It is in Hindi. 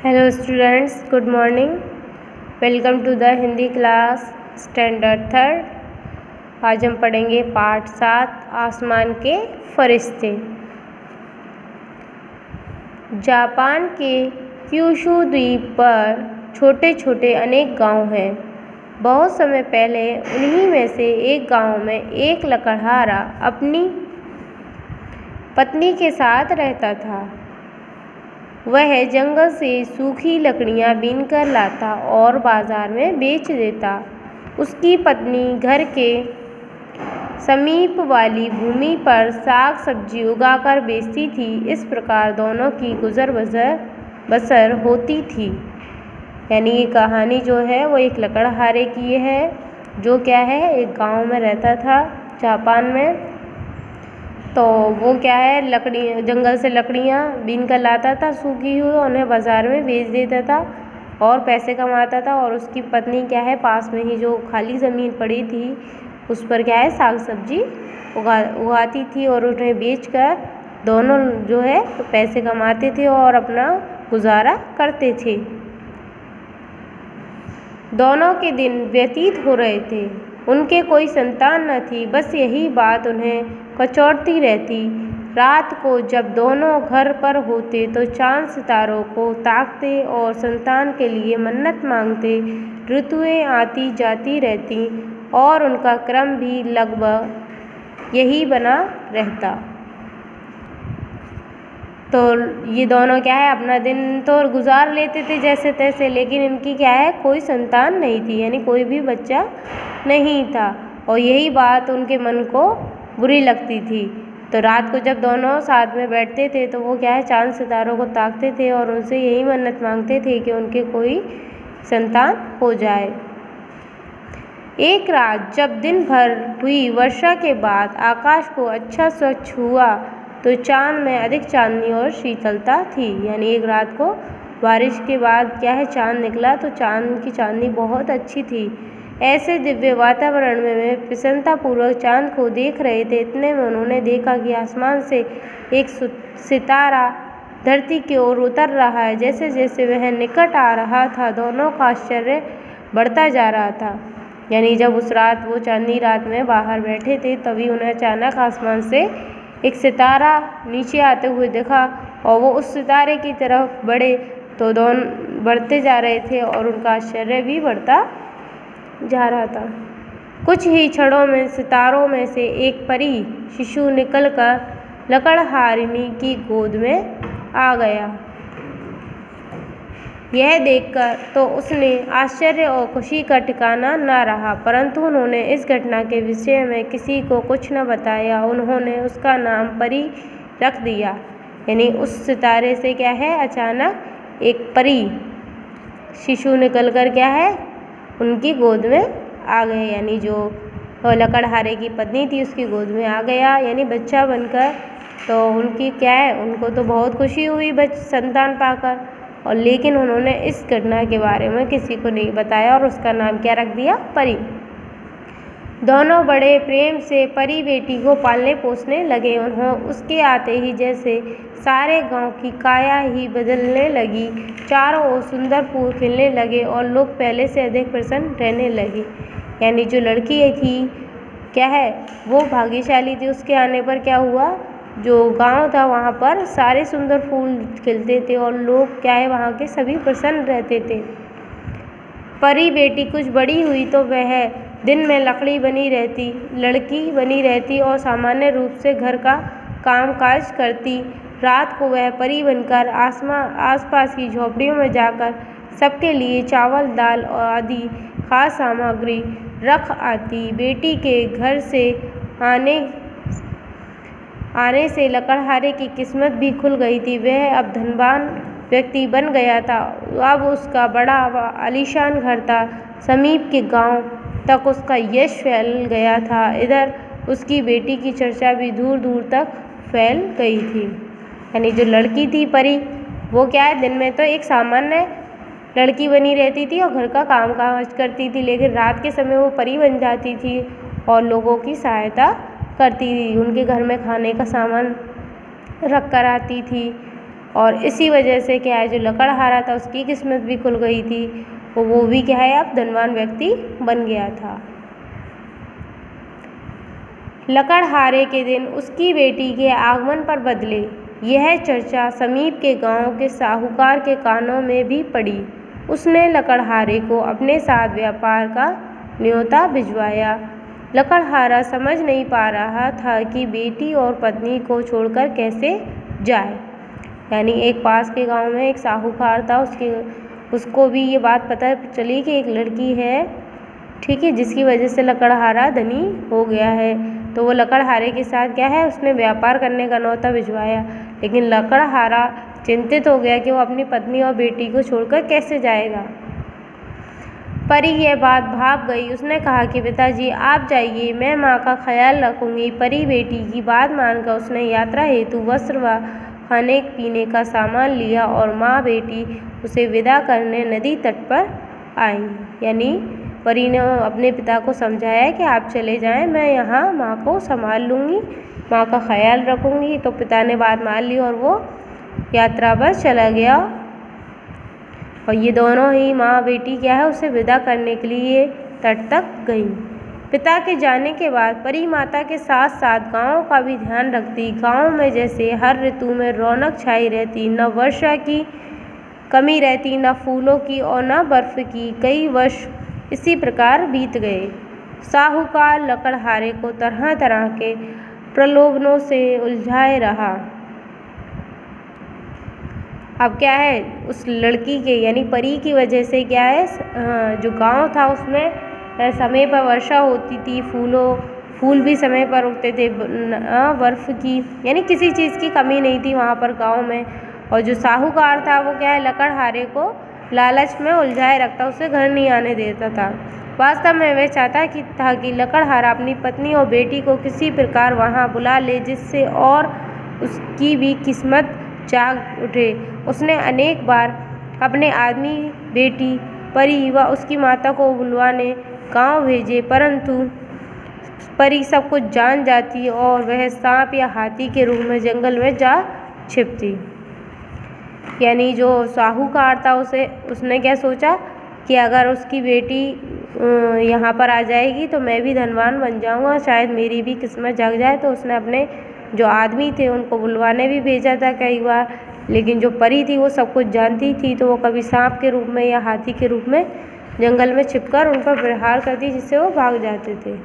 Hello students, good morning. Welcome to the Hindi class standard third. आज हम पढ़ेंगे पाठ 7 आसमान के फरिश्ते। जापान के क्यूशू द्वीप पर छोटे छोटे अनेक गांव हैं। बहुत समय पहले उन्हीं में से एक गांव में एक लकड़हारा अपनी पत्नी के साथ रहता था। वह जंगल से सूखी लकड़ियां बीनकर लाता और बाजार में बेच देता। उसकी पत्नी घर के समीप वाली भूमि पर साग सब्जी उगाकर बेचती थी। इस प्रकार दोनों की गुजर बसर होती थी। यानी ये कहानी जो है वो एक लकड़हारे की है, जो क्या है एक गांव में रहता था जापान में। तो वो क्या है जंगल से लकड़ियाँ बीन कर लाता था सूखी हुई, उन्हें बाज़ार में बेच देता था और पैसे कमाता था। और उसकी पत्नी क्या है पास में ही जो खाली ज़मीन पड़ी थी उस पर क्या है साग सब्जी उगाती थी और उन्हें बेचकर दोनों जो है तो पैसे कमाते थे और अपना गुजारा करते थे। दोनों के दिन व्यतीत हो रहे थे। उनके कोई संतान न थी। बस यही बात उन्हें कचौड़ती रहती। रात को जब दोनों घर पर होते तो चांद सितारों को ताकते और संतान के लिए मन्नत मांगते। ऋतुएं आती जाती रहती और उनका क्रम भी लगभग यही बना रहता। तो ये दोनों क्या है अपना दिन तो गुजार लेते थे जैसे तैसे, लेकिन इनकी क्या है कोई संतान नहीं थी, यानी कोई भी बच्चा नहीं था। और यही बात उनके मन को बुरी लगती थी। तो रात को जब दोनों साथ में बैठते थे तो वो क्या है चांद सितारों को ताकते थे और उनसे यही मन्नत मांगते थे कि उनके कोई संतान हो जाए। एक रात जब दिन भर हुई वर्षा के बाद आकाश को अच्छा स्वच्छ हुआ तो चांद में अधिक चांदनी और शीतलता थी। यानी एक रात को बारिश के बाद क्या है चांद निकला तो चांद की चांदनी बहुत अच्छी थी। ऐसे दिव्य वातावरण में वे प्रसन्नतापूर्वक चांद को देख रहे थे। इतने में उन्होंने देखा कि आसमान से एक सितारा धरती की ओर उतर रहा है। जैसे जैसे वह निकट आ रहा था दोनों का आश्चर्य बढ़ता जा रहा था। यानी जब उस रात वो चांदनी रात में बाहर बैठे थे तभी उन्हें अचानक आसमान से एक सितारा नीचे आते हुए देखा और वो उस सितारे की तरफ बढ़े तो दोनों बढ़ते जा रहे थे और उनका आश्चर्य भी बढ़ता जा रहा था। कुछ ही क्षणों में सितारों में से एक परी शिशु निकलकर लकड़हारिनी की गोद में आ गया। यह देखकर तो उसने आश्चर्य और खुशी का ठिकाना न रहा, परंतु उन्होंने इस घटना के विषय में किसी को कुछ न बताया। उन्होंने उसका नाम परी रख दिया। यानी उस सितारे से क्या है अचानक एक परी शिशु निकलकर क्या है उनकी गोद में आ गए। यानी जो लकड़हारे की पत्नी थी उसकी गोद में आ गया, यानी बच्चा बनकर। तो उनकी क्या है उनको तो बहुत खुशी हुई संतान पाकर, और लेकिन उन्होंने इस घटना के बारे में किसी को नहीं बताया और उसका नाम क्या रख दिया परी। दोनों बड़े प्रेम से परी बेटी को पालने पोसने लगे। उसके आते ही जैसे सारे गांव की काया ही बदलने लगी। चारों ओर सुंदर फूल खिलने लगे और लोग पहले से अधिक प्रसन्न रहने लगे। यानी जो लड़की थी क्या है वो भाग्यशाली थी। उसके आने पर क्या हुआ जो गांव था वहाँ पर सारे सुंदर फूल खिलते थे और लोग क्या है वहाँ के सभी प्रसन्न रहते थे। परी बेटी कुछ बड़ी हुई तो वह दिन में लड़की बनी रहती और सामान्य रूप से घर का काम काज करती। रात को वह परी बनकर आसपास की झोपड़ियों में जाकर सबके लिए चावल दाल और आदि खास सामग्री रख आती। बेटी के घर से आने से लकड़हारे की किस्मत भी खुल गई थी। वह अब धनवान व्यक्ति बन गया था। अब उसका बड़ा आलीशान घर था। समीप के गांव तक उसका यश फैल गया था। इधर उसकी बेटी की चर्चा भी दूर दूर तक फैल गई थी। यानी जो लड़की थी परी वो क्या है दिन में तो एक सामान्य लड़की बनी रहती थी और घर का काम काज करती थी, लेकिन रात के समय वो परी बन जाती थी और लोगों की सहायता करती थी। उनके घर में खाने का सामान रख कर आती थी और इसी वजह से क्या है, जो लकड़हारा था उसकी किस्मत भी खुल गई थी, वो भी क्या है, अब धनवान व्यक्ति बन गया था। लकड़हारे के दिन उसकी बेटी के आगमन पर बदले। यह चर्चा समीप के गांव के साहूकार के कानों में भी पड़ी। उसने लकड़हारे को अपने साथ व्यापार का न्योता भिजवाया। लकड़हारा समझ नहीं पा रहा था कि बेटी और पत्नी को छोड़कर कैसे जाए। यानी एक पास के गांव में एक साहूकार था, उसको भी ये बात पता चली कि एक लड़की है, ठीक है, जिसकी वजह से लकड़हारा धनी हो गया है। तो वो लकड़हारे के साथ क्या है, उसने व्यापार करने का न्योता भिजवाया। लेकिन लकड़हारा चिंतित हो गया कि वो अपनी पत्नी और बेटी को छोड़कर कैसे जाएगा। परी यह बात भाप गई। उसने कहा कि पिताजी आप जाइए, मैं माँ का ख्याल रखूँगी। परी बेटी की बात मानकर उसने यात्रा हेतु वस्त्र व खाने पीने का सामान लिया और माँ बेटी उसे विदा करने नदी तट पर आई। यानी परी ने अपने पिता को समझाया कि आप चले जाएं, मैं यहाँ माँ को संभाल लूँगी, माँ का ख्याल रखूँगी। तो पिता ने बात मान ली और वो यात्रा पर चला गया। और ये दोनों ही माँ बेटी क्या है, उसे विदा करने के लिए तट तक गईं। पिता के जाने के बाद परी माता के साथ साथ गाँव का भी ध्यान रखती। गाँव में जैसे हर ऋतु में रौनक छाई रहती, न वर्षा की कमी रहती, न फूलों की और न बर्फ की। कई वर्ष इसी प्रकार बीत गए। साहूकार लकड़हारे को तरह तरह के प्रलोभनों से उलझाए रहा। अब क्या है, उस लड़की के यानी परी की वजह से क्या है, जो गांव था उसमें समय पर वर्षा होती थी, फूल भी समय पर उगते थे, बर्फ़ की यानी किसी चीज़ की कमी नहीं थी वहाँ पर गांव में। और जो साहूकार था वो क्या है, लकड़हारे को लालच में उलझाए रखता, उसे घर नहीं आने देता था। वास्तव में वह चाहता था कि लकड़हारा अपनी पत्नी और बेटी को किसी प्रकार वहाँ बुला ले, जिससे और उसकी भी किस्मत जाग उठे। उसने अनेक बार अपने आदमी, बेटी, परी व उसकी माता को बुलवाने गांव भेजे, परंतु परी सब कुछ जान जाती और वह सांप या हाथी के रूप में जंगल में जा छिपती। यानी जो साहूकार था उसने क्या सोचा कि अगर उसकी बेटी यहाँ पर आ जाएगी तो मैं भी धनवान बन जाऊँगा, शायद मेरी भी किस्मत जग जाए। तो उसने अपने जो आदमी थे उनको बुलवाने भी भेजा था कई बार, लेकिन जो परी थी वो सब कुछ जानती थी, तो वो कभी सांप के रूप में या हाथी के रूप में जंगल में छिपकर उन पर प्रहार करती, जिससे वो भाग जाते थे।